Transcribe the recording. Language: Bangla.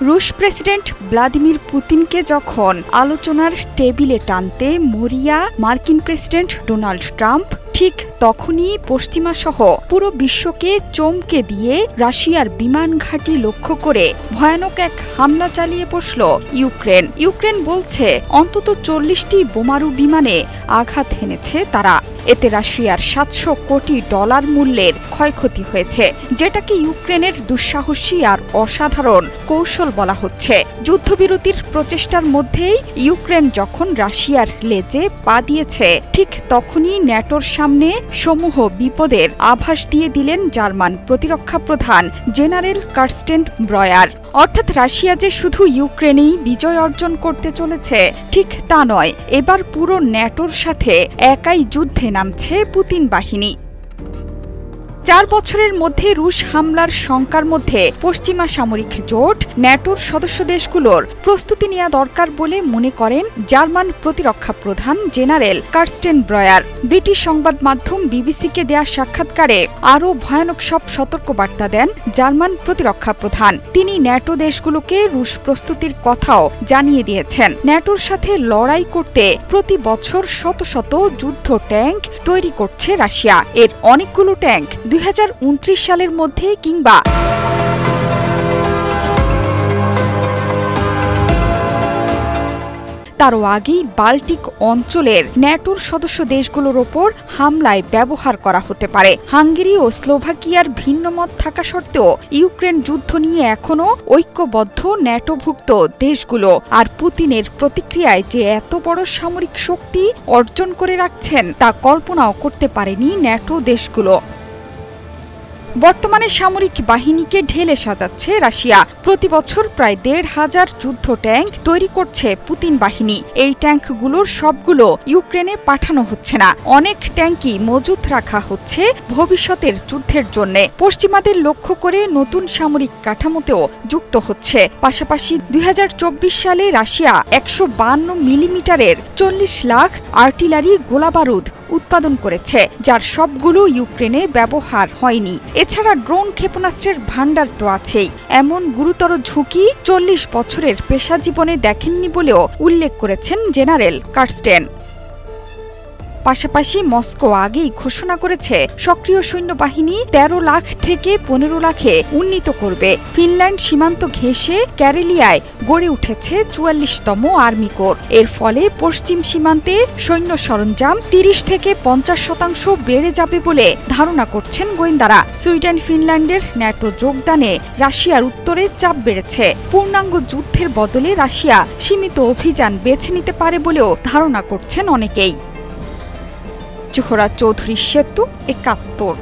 রুশ প্রেসিডেন্ট ভ্লাদিমির পুতিনকে যখন আলোচনার টেবিলে টানতে মরিয়া মার্কিন প্রেসিডেন্ট ডোনাল্ড ট্রাম্প, ঠিক তখনই পশ্চিমাসহ পুরো বিশ্বকে চমকে দিয়ে রাশিয়ার বিমান ঘাঁটি লক্ষ্য করে ভয়ানক এক হামলা চালিয়ে বসল ইউক্রেন। ইউক্রেন বলছে অন্তত 40টি বোমারু বিমানে আঘাত হেনেছে তারা। এতে রাশিয়ার $700 কোটি মূল্যের ক্ষয়ক্ষতি হয়েছে, যেটাকে ইউক্রেনের দুঃসাহসী আর অসাধারণ কৌশল বলা হচ্ছে। যুদ্ধবিরতির প্রচেষ্টার মধ্যেই ইউক্রেন যখন রাশিয়ার লেজে পা দিয়েছে, ঠিক তখনই ন্যাটোর সামনে সমূহ বিপদের আভাস দিয়ে দিলেন জার্মান প্রতিরক্ষা প্রধান জেনারেল কার্স্টেন ব্রয়ার। অর্থাৎ রাশিয়া যে শুধু ইউক্রেনেই বিজয় অর্জন করতে চলেছে ঠিক তা নয়, এবার পুরো ন্যাটোর সাথে একাই যুদ্ধে নামছে পুতিন বাহিনী। 4 বছরের মধ্যে রুশ হামলার শঙ্কার মধ্যে পশ্চিমা সামরিক জোট ন্যাটোর সদস্য দেশগুলোর প্রস্তুতি নেওয়া দরকার বলে মনে করেন জার্মান প্রতিরক্ষা প্রধান জেনারেল কার্স্টেন ব্রয়ার। ব্রিটিশ সংবাদ মাধ্যম বিবিসিকে দেয়া সাক্ষাৎকারে আরও ভয়ানক সব সতর্কবার্তা দেন জার্মান প্রতিরক্ষা প্রধান। তিনি ন্যাটো দেশগুলোকে রুশ প্রস্তুতির কথাও জানিয়ে দিয়েছেন। ন্যাটোর সাথে লড়াই করতে প্রতি বছর শত শত যুদ্ধ ট্যাঙ্ক তৈরি করছে রাশিয়া। এর অনেকগুলো ট্যাঙ্ক 2029 সালের মধ্যে কিংবা তারও আগেই বাল্টিক অঞ্চলের ন্যাটোর সদস্য দেশগুলোর ওপর হামলায় ব্যবহার করা হতে পারে। হাঙ্গেরি ও স্লোভাকিয়ার ভিন্নমত থাকা সত্ত্বেও ইউক্রেন যুদ্ধ নিয়ে এখনও ঐক্যবদ্ধ ন্যাটোভুক্ত দেশগুলো। আর পুতিনের প্রতিক্রিয়ায় যে এত বড় সামরিক শক্তি অর্জন করে রাখছেন তা কল্পনাও করতে পারেনি ন্যাটো দেশগুলো। বর্তমানে সামরিক বাহিনীকে ঢেলে সাজাচ্ছে রাশিয়া। প্রতি বছর প্রায় 1,500 যুদ্ধ ট্যাঙ্ক তৈরি করছে পুতিন বাহিনী। এই ট্যাঙ্কগুলোর সবগুলো ইউক্রেনে পাঠানো হচ্ছে না, অনেক ট্যাঙ্কই মজুত রাখা হচ্ছে ভবিষ্যতের যুদ্ধের জন্য। পশ্চিমাদের লক্ষ্য করে নতুন সামরিক কাঠামোতেও যুক্ত হচ্ছে। পাশাপাশি 2024 সালে রাশিয়া 152 মিলিমিটারের 40 লাখ আর্টিলারি গোলাবারুদ উৎপাদন করেছে, যার সবগুলো ইউক্রেনে ব্যবহার হয়নি। এছাড়া ড্রোন ক্ষেপণাস্ত্রের ভান্ডার তো আছেই। এমন গুরুতর ঝুঁকি 40 বছরের পেশা জীবনে দেখেননি বলেও উল্লেখ করেছেন জেনারেল কার্স্টেন। পাশাপাশি মস্কো আগেই ঘোষণা করেছে সক্রিয় সৈন্যবাহিনী 13 লাখ থেকে 15 লাখে উন্নীত করবে। ফিনল্যান্ড সীমান্ত ঘেঁষে ক্যারেলিয়ায় গড়ে উঠেছে 44তম আর্মি কোর। এর ফলে পশ্চিম সীমান্তে সৈন্য সরঞ্জাম 30 থেকে 50% বেড়ে যাবে বলে ধারণা করছেন গোয়েন্দারা। সুইডেন ফিনল্যান্ডের ন্যাটো যোগদানে রাশিয়ার উত্তরে চাপ বেড়েছে। পূর্ণাঙ্গ যুদ্ধের বদলে রাশিয়া সীমিত অভিযান বেছে নিতে পারে বলেও ধারণা করছেন অনেকেই। জোহরা চৌধুরী সেতু, 71।